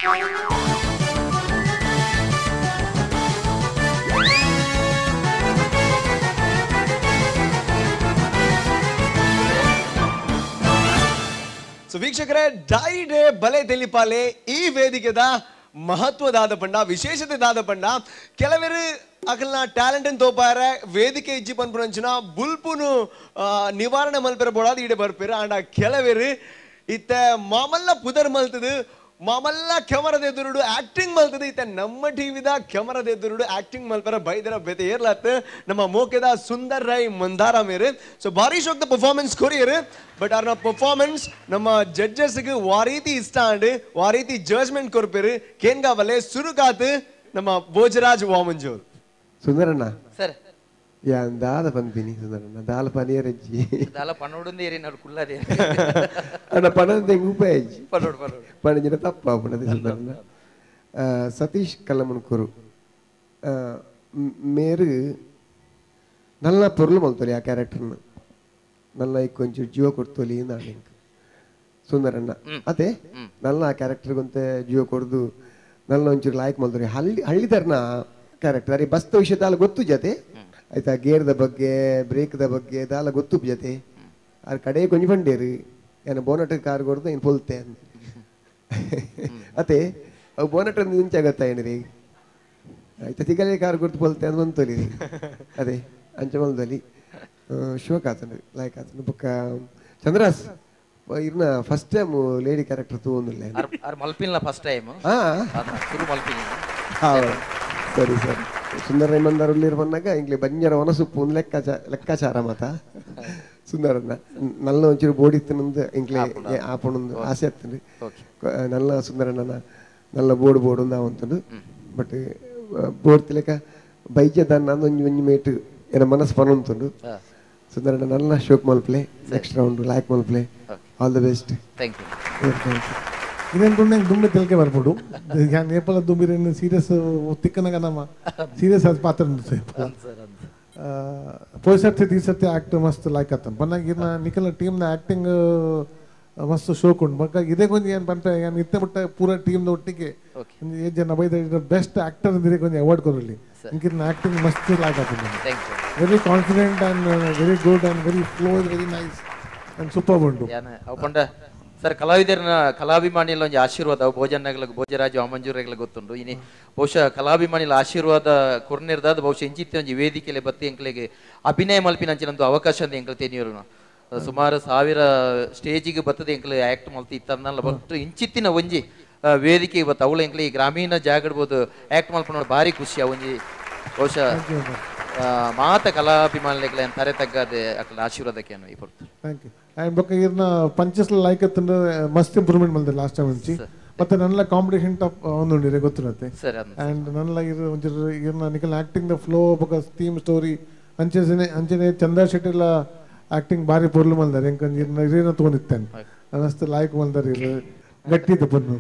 So ವೀಕ್ಷಕರೇ, dye day ಬಲೆ ತೆಲಿಪಾಲೆ ಈ ವೇದಿಕೆದ ಮಹತ್ವದಾದ ಪಂಡ, ವಿಶೇಷತೆದಾದ ಪಂಡ. ಕೆಲವರು ಅಕಲ್ನ ಟ್ಯಾಲೆಂಟ್ ತೋಪಾರ ವೇದಿಕೆ ಇಜ್ಜಿ ಪನ್ಪುನಂಚಿನ ಬುಲ್ಪುನು ನಿವಾರಣೆ ಮಲ್ಪೆರ ಬೋಡಾದ ಈಡೆ ಬರ್ಪೇರ. ಅಂಡ ಕೆಲವರು ಇತ್ತ ಮಾಮಲ್ಲ ಪುದರ್ ಮಲ್ತದು, ಮಾಮಲ್ಲ ಕೆಮರದ ಎದುರುಡು ಆಕ್ಟಿಂಗ್ ಮಲ್ತದ. ಇತ್ತ ನಮ್ಮ ಟಿವಿದ ಕೆಮರದ ಎದುರುಡು ಆಕ್ಟಿಂಗ್ ಮಲ್ಪರ ಬೈದರ ಬೆತೆ ಏರ್ಲತ್ತ ನಮ್ಮ ಮೋಕೆದ ಸುಂದರ್ ರೈ ಮಂದಾರ ಮೇರೆ. ಸೊ ಭಾರಿ ಶೋಕ್ದ ಪರ್ಫಾರ್ಮೆನ್ಸ್ ಕೊರಿಯರು. ಬಟ್ ಅವ್ರನ್ನ ಪರ್ಫಾರ್ಮೆನ್ಸ್ ನಮ್ಮ ಜಡ್ಜಸ್ಗೆ ವಾರೀತಿ ಇಷ್ಟ ಅಂಡು ವಾರೀತಿ ಜಡ್ಜ್ಮೆಂಟ್ ಕೊರ್ಪೇರು. ಕೇನ್ ಕಾವಲೆ ಸುರುಕಾತು ನಮ್ಮ ಭೋಜರಾಜ್ ವಾಮಂಜೋರ್. ಸುಂದರಣ್ಣ ಸರ್ ಯಾನ್ ದಾದ ಪನ್ಪಿನಿ ಸುಂದರಣ್ಣ ದಾಲ ಪನಿಯರಜ್ಜಿ ದಾಲ ಪನ್ನೋಡುಂದು ಏರಿ ನಡು ಕುಳ್ಳಾದೆ ಅಣ್ಣ ಪಣದ ಉಪಯಜ್ಜಿ ಪನ್ನೋಡು ಪಣಜಿನ ತಪ್ಪ ಪಣದ ಸುಂದರಣ್ಣ. ಸತೀಶ್ ಕಲ್ಲಮನ್ಕೂರು ಮೇರು ನಲ್ಲ ಪೊರ್ಲು ಮಲ್ತೋಲಿ ಆ ಕ್ಯಾರೆಕ್ಟರ್ನ ನಲ್ಲ ಕೊಂಚ ಜೀವ ಕೊಡ್ತೋಲಿ ನಾನು ಸುಂದರಣ್ಣ ಅದೇ ನಲ್ಲ ಆ ಕ್ಯಾರೆಕ್ಟರ್ಗಂತೆ ಜೀವ ಕೊಡ್ದು ನಲ್ಲ ಒಂಚೂರು ಲಾಯ್ಕ್ ಮಲ್ತೋರಿ. ಹಳ್ಳಿ ತರನ ಕ್ಯಾರೆಕ್ಟರ್ ಅರೆ ಬಸ್ತ ವಿಷಯ ದಾಲ ಗೊತ್ತು ಜತೆ ಆಯ್ತಾ, ಗೇರ್ದ ಬಗ್ಗೆ ಬ್ರೇಕ್ದ ಬಗ್ಗೆ ದಾಲ ಗೊತ್ತು ಜತೆ. ಅದ್ರ ಕಡೆ ಕೊಂಚ ಬಂಡೇರು ಏನ ಬೋನಟ್ ಕಾರ್ ಕೊಡ್ದು ಏನು ಪೊಲ್ತೆ ಅಂದ ಅದೇ ಅವು ಬೋನಟ್ ಮುಂಚೆ ಆಗತ್ತ ಏನ್ರಿ ಆಯ್ತಾ, ತಿಗಲೆ ಕಾರ್ ಕೊಡ್ತು ಪೊಲ್ತೆ ಅಂತ ಬಂತೋಲಿ ಅದೇ ಅಂಚಮಲ್ದಲ್ಲಿ ಶೋಕ್ ಆತನು ಲೈಕ್ ಆತನು. ಬೊಕ್ಕ ಚಂದ್ರಾಸ್ ಇರ್ನ ಫಸ್ಟ್ ಟೈಮ್ ಲೇಡಿ ಕ್ಯಾರೆಕ್ಟರ್ ತಗೊಂಡಿಲ್ಲ ಮಲ್ಪಿಲ್ಲ ಫಸ್ಟ್ ಟೈಮ್. ಸರಿ ಸರ್, ಸುಂದರ ಮಂದಾರಲ್ಲಿ ಬಂದಾಗ ಇಂಗ್ಲಿ ಬಂಜರ ವನಸುಪ್ಪು ಒಂದು ಲೆಕ್ಕಾಚಾರ ಮಾತ ಸುಂದರನ್ನ ನಲ್ಲ ಒಂಚೂರು ಬೋಡಿತ್ತನಂದು ಇಂಗ್ಲಿ ಆಪಣೊಂದು ಆಸೆ ಆಗ್ತದೆ. ನಲ್ಲ ಸುಂದರಣ್ಣನ ನಲ್ಲ ಬೋಡು ನಾವಂತಂದು. ಬಟ್ ಬೋಡ್ತಿಲೆಕ್ಕ ಬೈಜದಾನ ಒಂಜಿ ಒಂಜಿ ಮೇಟು ಏನ ಮನಸ್ಸು ಪನೊಂತುಂಡು. ಸುಂದರಣ್ಣ ನಲ್ಲ ಶೋಕ್ ಮಲ್ಪ್ಲೆ ನೆಕ್ಸ್ಟ್ ರೌಂಡ್ ಲಾಯ್ಕ್ ಮಲ್ಪ್ಲೆ. All the best. Thank you. ಇದನ್ನು ದುಂಬೆ ತಿಳ್ಕೆ ಬರ್ಬೋದು. ನೇಪಾಳ ದುಂಬಿರೇನು ಸೀರಿಯಸ್ ತಿಕ್ಕನಾಗ ನಮ್ಮ ಸೀರಿಯಸ್ ಆದ ಪಾತ್ರ ಪೋಯ್ ಸರ್ತಿ ತೀ ಸರ್ತಿ ಆಕ್ಟ್ ಮಸ್ತ್ ಲಾಯ್ಕ್ ಆತ ಬನ್ನಾಗ ಇರ್ನ ನಿಖಲ್ ಟೀಮ್ನ ಆಕ್ಟಿಂಗ್ ಮಸ್ತ್ ಶೋಕ್ ಉಂಟು. ಬಟ್ ಇದೇ ಕೊಂಚ ಏನು ಬಂತ ಏನು ಇತ್ತ ಬಿಟ್ಟ ಪೂರ ಟೀಮ್ನ ಒಟ್ಟಿಗೆ ಏಜ್ ಜನ ಬೈದ ಬೆಸ್ಟ್ ಆಕ್ಟರ್ ಅಂದ್ರೆ ಕೊಂಚ ಅವಾರ್ಡ್ ಕೊರಲಿ. ಇಂಕಿರ್ನ ಆಕ್ಟಿಂಗ್ ಮಸ್ತ್ ಲಾಯ್ಕ್ ಆತ. Very confident and very good and very flow very nice and super ಉಂಟು. ಸರ್ ಕಲಾವಿದರ ಕಲಾಭಿಮಾನಿಗಳ ಒಂದು ಆಶೀರ್ವಾದ ಭೋಜನಗಳಿಗೆ ಭೋಜರಾಜ್ ವಾಮಂಜೂರಗಳಿಗೆ ಗೊತ್ತುಂಟು. ಇನ್ನು ಬಹುಶಃ ಕಲಾಭಿಮಾನಿಗಳ ಆಶೀರ್ವಾದ ಕೊರ್ನಿರ್ದಾದ ಬಹುಶಃ ಇಂಚಿತ್ತ ಒಂದು ವೇದಿಕೆಯಲ್ಲಿ ಬತ್ತಿ ಎಂಕ್ಲೆಗೆ ಅಭಿನಯ ಮಲ್ಪಿನಂಚಿನಂದು ಅವಕಾಶ ಅಂತ ಎಂಕ್ಲೆ ತೆನಿಯರು ಸುಮಾರು 1000 ಸ್ಟೇಜಿಗೆ ಬರ್ತದೆ ಎಂಕ್ಲೆ ಆ್ಯಕ್ಟ್ ಮಲ್ತಿ ಇತ್ತನ್ನಲ್ಲ. ಬಟ್ ಇಂಚಿತ್ತಿನ ಒಂಜಿ ವೇದಿಕೆ ಇವತ್ತು ಅವಳು ಎಂಕ್ಲೆ ಈ ಗ್ರಾಮೀಣ ಜಾಗಡ್ಬೋದು ಆ್ಯಕ್ಟ್ ಮಲ್ಪನೋಡು ಭಾರಿ ಖುಷಿ. ಒಂಜಿ ಬಹುಶಃ ಮಾತ ಕಲಾಭಿಮಾನಿಗಳ ತಾರೆ ತಗ್ಗದೆ ಅಕ್ಲ ಆಶೀರ್ವಾದಕ್ಕೆ ಈ ಕೊಡ್ತು. Thank you. ಆ್ಯಂಡ್ ಬೊಕ್ಕ ಇರ್ನ ಪಂಚಸ್ ಲೈಕ್ ಅತ್ತಂದ್ರೆ ಮಸ್ತ್ ಇಂಪ್ರೂವ್ಮೆಂಟ್ ಮಾಡಿದೆ ಲಾಸ್ಟ್ ಟೈಮ್ ಹಂಚಿ. ಮತ್ತೆ ನನ್ನ ಕಾಂಪಿಟೇಷನ್ ಟಾಪ್ ಒಂದುಂಡಿರೆ ಗೊತ್ತಿರತ್ತೆ. ಆ್ಯಂಡ್ ನನ್ನ ಒಂಚೂರು ಇರ್ನ ನಿಖಲ್ ಆ್ಯಕ್ಟಿಂಗ್ ದ ಫ್ಲೋ ಬೊಕ್ಕ ಥೀಮ್ ಸ್ಟೋರಿ ಅಂಚನೆ ಚಂದ್ರ ಶೆಟ್ಟಿಲ್ಲ ಆ್ಯಕ್ಟಿಂಗ್ ಭಾರಿ ಪೊರ್ಲು ಮಲ್ದಾರೆ ಎಂಕಂದು ಇರ್ನ ಇರೇನ ತೊಗೊಂಡಿತ್ತೇನೆ ಅನ್ನಿಸ್ತು ಲಾಯ್ಕ್ ಮಲ್ದಾರೆ ಇರು ಗಟ್ಟಿತ್ತು ಪನ್ನು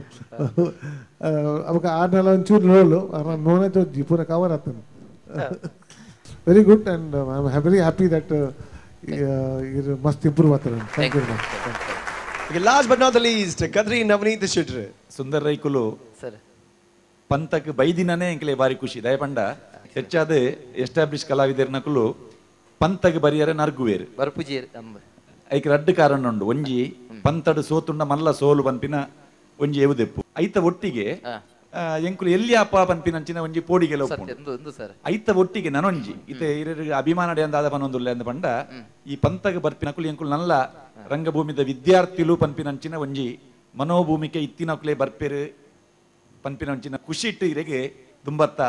ಅವಕ್ಕ ಆರ್ನೆಲ್ಲ ಒಂಚೂರು ನೋಡಲು ನೋನೇ ತೋಜಿ ಪೂರ ಕವರ್ ಆತನು. Very good and I am very happy that ಮಸ್ತ್ ಇಂಪ್ರೂವ್ ಆಗ್ತಾರೆ. Thank you. Last but not the least Kadri Navneet Shettar Sundar ರೈಕುಲು ಪಂತಕ್ ಬೈದಿನನೇ ಎಂಕ್ಲೆ ಬಾರಿ ಖುಷಿ ದಯಪಂಡ ಹೆಚ್ಚಾದ ಎಸ್ಟಾಬ್ಲಿಷ್ ಕಲಾವಿದರ್ನಕುಲು ಪಂತಕ್ ಬರಿಯರೆ ನರ್ಗುವೇರು ಬರ್ಪುಜಿ ಐಕ್ ರಡ್ಡು ಕಾರಣ ಉಂಡು. ಒಂಜಿ ಪಂತಡು ಸೋತುಂಡ ಮಲ್ಲ ಸೋಲು ಪನ್ಪಿನ ಒಂಜಿ ಎವುದೆಪ್ಪು ಐತ ಒಟ್ಟಿಗೆ ಎಂಕುಲು ಎಲ್ಲಿ ಅಪ್ಪ ಪನ್ಪಿನಂಚಿನ ಒಂಜಿ ಪೋಡಿಗೆ ಐತ ಒಟ್ಟಿಗೆ ನನೊಂಜಿ ಇತ್ತೆ ಇರ ಅಭಿಮಾನಡೆ ಅಂದಾದ ಪನೊಂದುಲ್ಲೆ ಅಂದ ಪಂಡ ಈ ಪಂತಗ ಬರ್ಪಿನಕುಲು ಎಂಕುಲು ನಲ್ಲ ರಂಗಭೂಮಿದ ವಿದ್ಯಾರ್ಥಿಲು ಪನ್ಪಿನಂಚಿನ ಒಂಜಿ ಮನೋಭೂಮಿಕೆ ಇತ್ತಿನಕುಲೆ ಬರ್ಪೆರು ಪನ್ಪಿನಂಚಿನ ಖುಷಿ ಇಟ್ಟು ಇರೆಗೆ ತುಂಬತ್ತ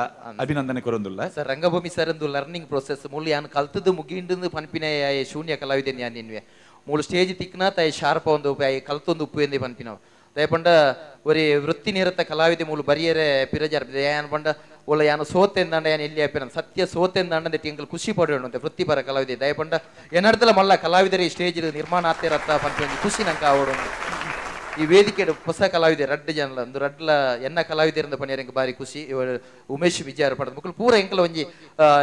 ಅಭಿನಂದನೆ ಕೊರೊಂದುಲ್ಲ. ಸರ್ ರಂಗಭೂಮಿ ಸರ್ ಒಂದು ಲರ್ನಿಂಗ್ ಪ್ರೊಸೆಸ್ ಮೂಲ ಯಾನು ಕಲ್ತದ್ದು ಮುಗಿಂಡು ಪನ್ಪಿನ ಶೂನ್ಯ ಕಲಾವಿದೆ ಯಾನ್ ನಿನ್ವೆ ಮೂಲ ಸ್ಟೇಜ್ ತಿಕ್ನ ತಾಯಿ ಶಾರ್ಪ ಒಂದು ಕಲ್ತೊಂದು ಉಪ್ಪು ಎಂದೇ ಪನ್ಪಿನವು ದಯಪಂಡ ಒರಿ ವೃತ್ತಿ ನಿರತ ಕಲಾವಿದೆ ಮೂಲ ಬರಿಯರೆ ಪಿರಜಾರ್ ಯಾನ್ ಪಂಡ ಒಳ್ಳೆ ಯಾನು ಸೋತೆಂದಾಂಡ ಯಾನು ಎಲ್ಲಿ ಆಪಿನ ಸತ್ಯ ಸೋತೆಂದಾಂಡ ಎಂಕಲ್ ಖುಷಿ ಪಡೋಣಂತೆ ವೃತ್ತಿಪರ ಕಲಾವಿದೆ ದಯಪಂಡ ಏನರ್ದಲ್ಲ ಮಲ್ಲ ಕಲಾವಿದರಿ ಸ್ಟೇಜ್ ನಿರ್ಮಾಣ ಆಗ್ತಿರತ್ತ ಪಂಪಿ ಖುಷಿ ನಂಗೆ ಆವಡು ಈ ವೇದಿಕೆ ಹೊಸ ಕಲಾವಿದೆ ರಡ್ಡು ಜನ ಒಂದು ರಡ್ಲ ಎನ್ನ ಕಲಾವಿದರಿಂದ ಪನಿಯರ್ ಎಂಕ್ ಬಾರಿ ಖುಷಿ ಉಮೇಶ್ ವಿಜಯರ ಪಡೆದ ಮಕ್ಕಳು ಪೂರ ಎಂಕಲ ಒಂಜಿ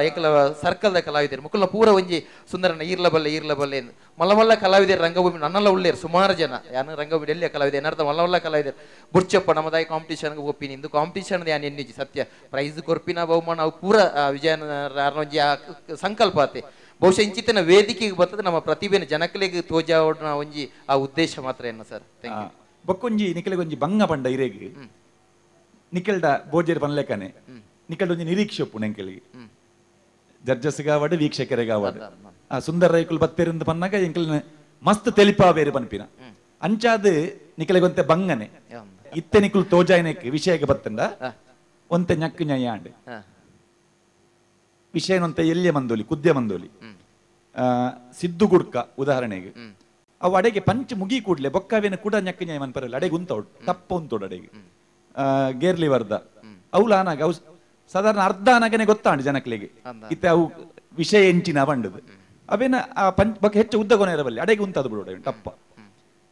ಎಂಕಲ ಸರ್ಕಲ್ದ ಕಲಾವಿದರು ಮಕ್ಕಳ ಪೂರ ಒಂಜಿ ಸುಂದರನ ಈರ್ಲಬಲ್ಲೆ ಮಲ್ಲ ಮಲ್ಲ ಕಲಾವಿದರು ರಂಗಭೂಮಿ ನನ್ನೆಲ್ಲ ಉಳ್ಳೇರು ಸುಮಾರು ಜನ ಯಾನು ರಂಗಭೂಮಿ ಎಲ್ಲಿಯ ಕಲಾವಿದೆ ಏನಾರ್ಥ ಮಲ್ಲ ಮಲ್ಲ ಕಲಾವಿದರು ಬುರ್ಚಪ್ಪ ನಮ್ಮದಾಯಿ ಕಾಂಪಿಟೇಷನ್ಗೆ ಒಪ್ಪಿನಿ ಇಂದು ಕಾಂಪಿಟೇಷನ್ ಯಾನು ಎನ್ನಿಜಿ ಸತ್ಯ ಪ್ರೈಸ್ ಕೊರ್ಪಿನ ಬಹುಮಾನ ಅವು ಪೂರ ವಿಜಯನೊಂಜಿ ಆ ಸಂಕಲ್ಪ ಆತೆ ಬಹುಶಃ ಇಂಚಿತ್ತಿನ ವೇದಿಕೆಗೆ ಬರ್ತದೆ ನಮ್ಮ ಪ್ರತಿಭೆನ ಜನಕಲಿಗೆ ತೋಜಾವಡ್ನ ಒಂಜಿ ಆ ಉದ್ದೇಶ ಮಾತ್ರ ಏನು ಸರ್ ಬೊಕ್ಕೊಂಜಿ ನಿಖಿಲೆಗೊಂಜಿ ಬಂಗ ಪಂಡ ಇರೇಗಿ ನಿಖಿಲ್ಡ ಬೋಜೇರ್ ಪನ್ಲೆಕ್ಕನೆ ನಿಖಲ್ಡ ಒಂಜಿ ನಿರೀಕ್ಷೆ ಒಪ್ಪು ನೆಂಕಲಿಗೆ ಜಡ್ಜಸ್ಗಾವಡ್ ವೀಕ್ಷಕರಿಗಾವಡ್ ಆ ಸುಂದರ ರೈಕುಲ್ ಬತ್ತೇರಿಂದ ಪನ್ನಾಗ ಎಂಕಲ್ನ ಮಸ್ತ್ ತೆಲಿಪಾ ಬೇರೆ ಪನ್ಪಿನ ಅಂಚಾದ ನಿಖಲೆಗೊಂತೆ ಬಂಗನೆ ಇತ್ತೆ ನಿಖುಲ್ ತೋಜಾಯನಕ್ಕೆ ವಿಷಯಕ್ಕೆ ಬತ್ತಂಡ ಒಂತೆ ñಕ್ಕು ನ್ಯಾಯಾಂಡ್ ವಿಷಯನೊಂತೆ ಎಲ್ಲಿಯ ಮಂದೋಲಿ ಕುದ್ಯ ಮಂದೋಲಿ ಸಿದ್ದು ಗುಡ್ಕ ಉದಾಹರಣೆಗೆ ಅವು ಅಡೆಗೆ ಪಂಚ್ ಮುಗಿ ಕೂಡ್ಲೆ ಬೊಕ್ಕವೇನ ಕೂಡ ñಕ್ಕು ನ್ಯಾಯ ಮನ್ಪರಲ್ಲ ಅಡೆಗೆ ಉಂತೋಡು ತಪ್ಪ ಉಂತೋಡು ಅಡೆಗೆ ಗೇರ್ಲಿ ವರ್ದ ಅವು ಆನಾಗ ಅವು ಸಾಧಾರಣ ಅರ್ಧ ಆನಾಗನೆ ಗೊತ್ತಾಂಡು ಜನಕ್ಲೆಗೆ ಇತ್ತೆ ಅವು ವಿಷಯ ಎಂಚಿನ ಬಂಡದು ಅವೇನ ಆ ಪಂಚ್ ಬೊಕ್ಕ ಹೆಚ್ಚು ಉದ್ದಗೊನೆ ಇರಬಲ್ಲಿ ಅಡೆಗೆ ಉಂತದು ಬಿಡೋಡು ತಪ್ಪ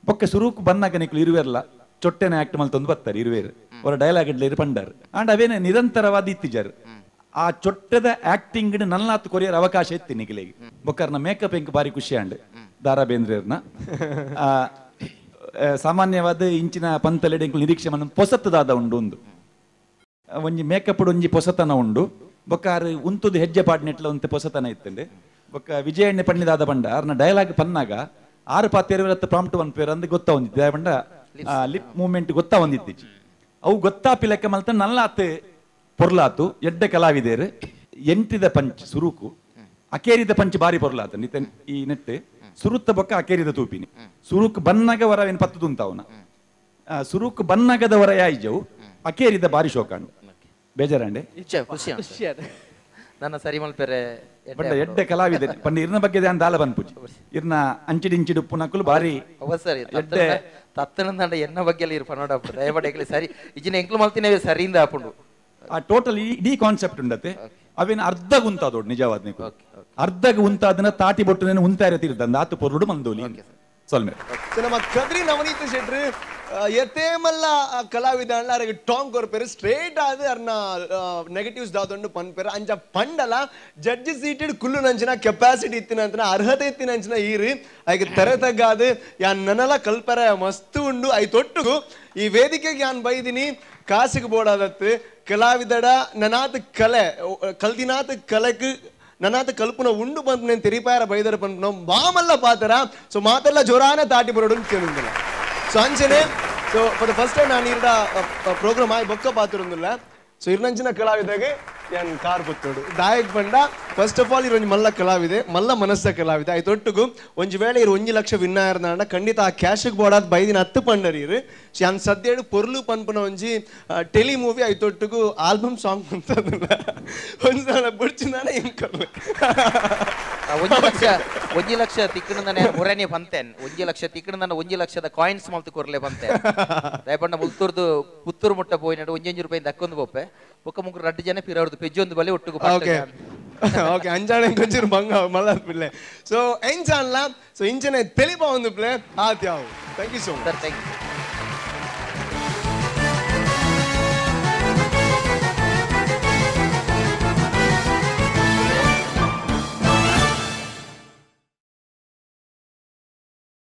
ಬೊಕ್ಕ ಸುರೂಕು ಬಂದಾಗ ನಿಕ್ಲು ಇರುವೆರ್ಲ ಚೊಟ್ಟೆನ ಆಕ್ಟ್ ಮಲ್ತೊಂದು ಬರ್ತಾರೆ ಇರುವೇರು ಅವರ ಡೈಲಾಗ್ ಇಡ್ಲೇರು ಪಂಡಾರ್ ಅಂಡ್ ಅವೇನ ನಿರಂತರವಾದ ಇತ್ತಿಜಾರು ಆ ಚೊಟ್ಟದ ಆಕ್ಟಿಂಗ್ ನಲ್ಲಾತು ಕೊರಿಯರ್ ಅವಕಾಶ ಇತ್ತು ನಿಖಿಲೆಗೆ ಬೊಕ್ಕರ್ನ ಮೇಕಪ್ ಎಂಕ್ ಬಾರಿ ಖುಷಿ ಅಂಡ್ ದಾರಾ ಬೇಂದ್ರೆರ್ನ ಸಾಮಾನ್ಯವಾದ ಇಂಚಿನ ಪಂತಲೆಡೆ ನಿರೀಕ್ಷೆ ಮನ ಪೊಸತ್ತದಾದ ಉಂಡು ಒಂದು ಒಂಜಿ ಮೇಕಪ್ ಒಂಜಿ ಪೊಸತನ ಉಂಡು ಬೊಕ್ಕಾರು ಉಂತುದು ಹೆಜ್ಜೆ ಪಾಡ್ನೆಟ್ಲ ಒಂತೆ ಪೊಸತನ ಇತ್ತಂಡೆ ಬೊಕ್ಕ ವಿಜಯಣ್ಣೆ ಪಣ್ಣಿದಾದ ಬಂಡ ಅವ್ರನ್ನ ಡೈಲಾಗ್ ಪನ್ನಾಗ 6 ಪ್ರಾಂಪ್ಟ್ ಒನ್ ಪೇರ್ ಅಂದ್ ಗೊತ್ತಾ ಒಂದಿದ್ದೆ ಬಂಡ ಲಿಪ್ ಮೂವ್ಮೆಂಟ್ ಗೊತ್ತಾ ಒಂದಿತ್ತೀಚಿ ಅವು ಗೊತ್ತಾಪಿ ಲೆಕ್ಕ ಮಲ್ತ ನಲ್ಲಾತ್ ಪೊರ್ಲಾತು ಎಡ್ಡೆ ಕಲಾವಿದೇರು ಎಂಟಿದ ಪಂಚ್ ಸುರುಕು ಅಕೇರಿದ ಪಂಚ್ ಬಾರಿ ಪೊರ್ಲಾತ ನಿತ ಈ ನೆಟ್ಟು ಸುರುತ್ತ ಬೊಕ್ಕ ಅಕೇರಿದ ತೂಪಿನಿ ಸುರುಕ್ ಬನ್ನಗ ವರವೇನು ಪತ್ತದು ಉಂತಾವನ ಸುರುಕ್ ಬನ್ನಗದ ವರ ಯಾಯ್ಜವು ಅಕೇರಿದ ಬಾರಿ ಶೋಕಾಂಡು ಬೇಜಾರಂಡೆ ಖುಷಿ ನನ್ನ ಸರಿ ಮಲ್ಪೆರೆ ಬಟ್ ಎಡ್ಡೆ ಕಲಾವಿದೆ ಪಂಡ ಇರ್ನ ಬಗ್ಗೆ ಧ್ಯಾನ ದಾಲ ಬಂದ್ಪುಜಿ ಇರ್ನ ಅಂಚಿಡಿಂಚಿಡು ಪುನಕುಲು ಬಾರಿ ಅವಸರಿ ತತ್ತನಂದ ಎನ್ನ ಬಗ್ಗೆ ಇರು ಪನೋಡ ದಯಪಡೆಗ್ಲಿ ಸರಿ ಇಜಿನ ಎಂಕ್ಲು ಮಲ್ತಿನೇ ಸರಿಯಿಂದ ಹಾಪುಂಡು ಆ ಟೋಟಲ್ ಇಡೀ ಕಾನ್ಸೆಪ್ಟ್ ಉಂಡತೆ ಅವೇನು ಅರ್ಧ ಉಂತಾದೋಡು ನಿಜವಾದ ನೀವು ಅರ್ಧಗ ಉಂತಾದನ ತಾಟಿ ಬೊಟ್ಟು ಉಂತಾ ಇರತ್ತಿರ್ದ ಆತು ಪೊರುಡು ಮಂದೋಲಿ ಸೊಲ್ಮೆ ನಮ್ಮ ಕದ್ರಿ ನವನೀತ ಶೆಟ್ರು ಎತ್ತೇ ಮಲ್ಲ ಕಲಾವಿದ ಅಣ್ಣರಿಗೆ ಟಾಂಗ್ ಕೊರ್ಪೇರು ಸ್ಟ್ರೇಟ್ ಆದ ಅರ್ನ ನೆಗೆಟಿವ್ಸ್ ದಾದೊಂಡು ಪನ್ಪೇರು ಅಂಚ ಪಂಡಲ ಜಡ್ಜಿ ಸೀಟೆಡ್ ಕುಲ್ಲು ನಂಚಿನ ಕೆಪಾಸಿಟಿ ಇತ್ತಿನ ಅರ್ಹತೆ ಇತ್ತಿನ ಈರು ಐಗೆ ತೆರೆ ತಗ್ಗಾದು ಯಾನ್ ನನ್ನಲ ಕಲ್ಪರ ಮಸ್ತು ಉಂಡು ಐ ತೊಟ್ಟುಗು ಈ ವೇದಿಕೆಗೆ ಯಾನ್ ಬೈದಿನಿ ಕಾಸಿಗೆ ಬೋಡಾದತ್ತು ಕಲಾವಿದಡ ನನಾತ್ ಕಲೆ ಕಲ್ದಿನಾತ್ ಕಲೆಕ್ ನನಾತ್ ಕಲ್ಪನ ಉಂಡು ಬಂದು నేను తిరిపార బయదర పన్నున్నాం బామల్ల పాతరా సో మాతల్ల జోరానే తాటి బరోడు ಕೇಳುಂದಿಲ್ಲ ಸೊ ಅಂಚನೆ so for the first time ನಾನು ಇರ್ದ ಪ್ರೋಗ್ರಾಮ್ ಆಯ್ ಬೊಕ್ಕ ಪಾತಿರುಂದಿಲ್ಲ ಸೊ ಇರ್ನಂಚಿನ ಕಲಾವಿದಗೆ ಯಾನ್ ಕಾರ್ ಬತ್ತೋಡು ದಾಯಕ್ ಬಂಡ ಫಸ್ಟ್ ಆಫ್ ಆಲ್ ಇರೊಂಜಿ ಮಲ್ಲ ಕಲಾವಿದೆ ಮಲ್ಲ ಮನಸ್ಸ ಕಲಾವಿದೆ ಐ ತೊಟ್ಟುಗು ಒಂಜಿ ವೇಳೆ ಇರು 1 ಲಕ್ಷ ವಿನ್ನಾಯರ್ನ ಖಂಡಿತ ಆ ಕ್ಯಾಶಿಗೆ ಬೋಡಾದ ಬೈದಿನ 10 ಪಂಡರಿ ಇರು ಯಾನ್ ಸದ್ಯಡು ಪೊರ್ಲು ಪನ್ಪನ ಒಂಜಿ ಟೆಲಿ ಮೂವಿ ಐ ತೊಟ್ಟುಗು ಆಲ್ಬಮ್ ಸಾಂಗ್ ಅಂತದಲ್ಲ ಒಂದ್ಸಲ ಬುಡ್ಚಿನಾನೆ ಇಂಕರ್ಲೆ 1 ಲಕ್ಷ ತಿಕ್ಕಣದನೆ ಮುರನೆ ಪಂತೆನ್ 1 ಲಕ್ಷ ತಿಕ್ಕಣದನ 1 ಲಕ್ಷದ ಕಾಯಿನ್ಸ್ ಮಲ್ತು ಕೊರ್ಲೆ ಪಂತೆ ದಯಪಂಡ ಮುಲ್ತೂರ್ದು ಪುತ್ತೂರು ಮುಟ್ಟ ಪೋಯಿನಡು 1 ರೂಪಾಯಿ ದಕ್ಕೊಂದು ಬೋಪೆ ಬೊಕ್ಕ ಮುಗ್ರು 2 ಜನ ಪಿರವರ್ದು ಪೆಜ್ಜೊಂದು ಬಲೆ ಒಟ್ಟುಗು ಓಕೆ ಓಕೆ ಅಂಜಾಣೆ ಕೊಂಚೂರು ಬಂಗ ಮಲ್ಲ ಪಿಲ್ಲೆ ಸೊ ಎಂಚಾನ್ಲ ಸೊ ಇಂಚನೆ ತೆಲಿಪ ಒಂದು ಪ್ಲೇ ಆತ್ಯಾವು thank you so much sir thank you